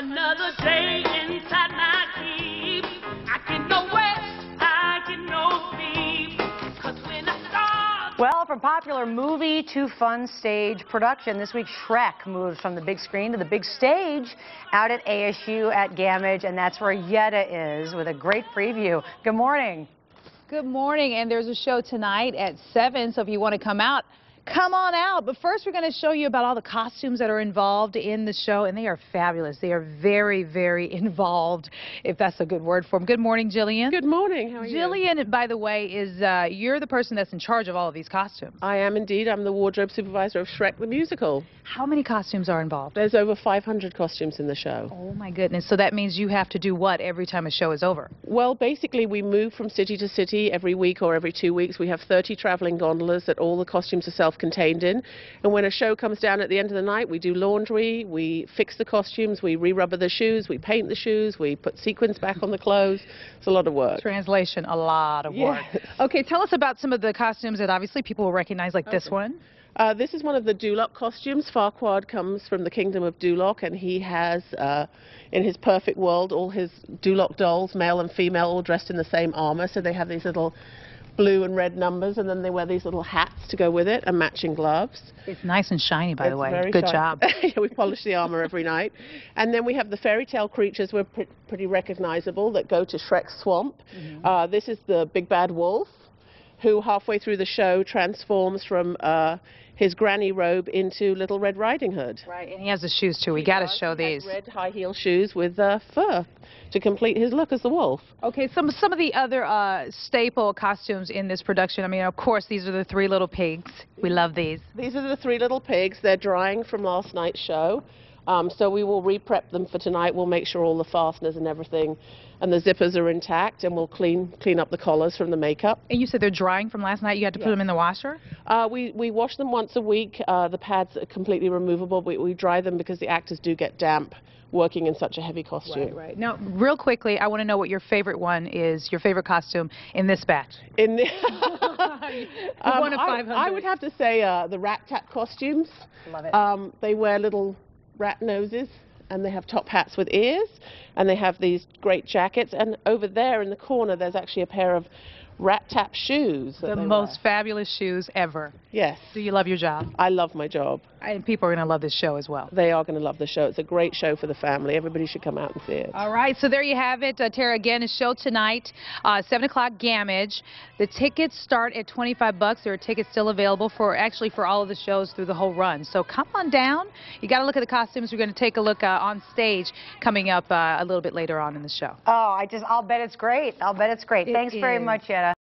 Another day inside my keep. I get no rest, I get no sleep. 'Cause when I start... Well, from popular movie to fun stage production, this week Shrek moves from the big screen to the big stage out at ASU at Gamage, and that's where Yetta is with a great preview. Good morning. Good morning, and there's a show tonight at 7, so if you want to come out, come on out. But first, we're going to show you about all the costumes that are involved in the show, and they are fabulous. They are very, very involved, if that's a good word for them. Good morning, Jillian. Good morning. How are you? Jillian, by the way, is you're the person that's in charge of all of these costumes. I am indeed. I'm the wardrobe supervisor of Shrek the musical. How many costumes are involved? There's over 500 costumes in the show. Oh, my goodness. So that means you have to do what every time a show is over? Well, basically, we move from city to city every week or every 2 weeks. We have 30 traveling gondolas that all the costumes are self-contained in. And when a show comes down at the end of the night, we do laundry, we fix the costumes, we re-rubber the shoes, we paint the shoes, we put sequins back on the clothes. It's a lot of work. Translation, a lot of work. Yes. Okay, tell us about some of the costumes that obviously people will recognize, like this one. This is one of the Duloc costumes. Farquaad comes from the kingdom of Duloc, and he has, in his perfect world, all his Duloc dolls, male and female, all dressed in the same armor. So they have these little blue and red numbers, and then they wear these little hats to go with it, and matching gloves. It's nice and shiny, by the way. Very Good shiny. job. Yeah, we polish the armor every night. And then we have the fairy tale creatures. We're pretty recognizable that go to Shrek's swamp. This is the big bad wolf, who halfway through the show transforms from his granny robe into Little Red Riding Hood. Right, and he has the shoes too. We got to show these. Red high heel shoes with fur to complete his look as the wolf. Okay, some of the other staple costumes in this production. I mean, of course, these are the 3 little pigs. We love these. These are the 3 little pigs. They're drying from last night's show. So we will re-prep them for tonight. We'll make sure all the fasteners and everything and the zippers are intact, and we'll clean up the collars from the makeup. And you said they're drying from last night. You had to put them in the washer? We wash them once a week. The pads are completely removable. We dry them because the actors do get damp working in such a heavy costume. Right. Now, real quickly, I want to know what your favorite one is, your favorite costume in this batch. In the One of 500. I would have to say the Rat Tat costumes. Love it. They wear little rat noses, and they have top hats with ears, and they have these great jackets, and over there in the corner there's actually a pair of rat tap shoes. The most fabulous shoes ever. Yes. Do you love your job? I love my job. And people are going to love this show as well. They are going to love the show. It's a great show for the family. Everybody should come out and see it. All right, so there you have it. Tara, again, a show tonight, 7 o'clock, Gamage. The tickets start at $25. There are tickets still available for all of the shows through the whole run. So come on down. You got to look at the costumes. We're going to take a look on stage coming up a little bit later on in the show. Oh, I'll bet it's great. I'll bet it's great. Thanks very much, Yetta.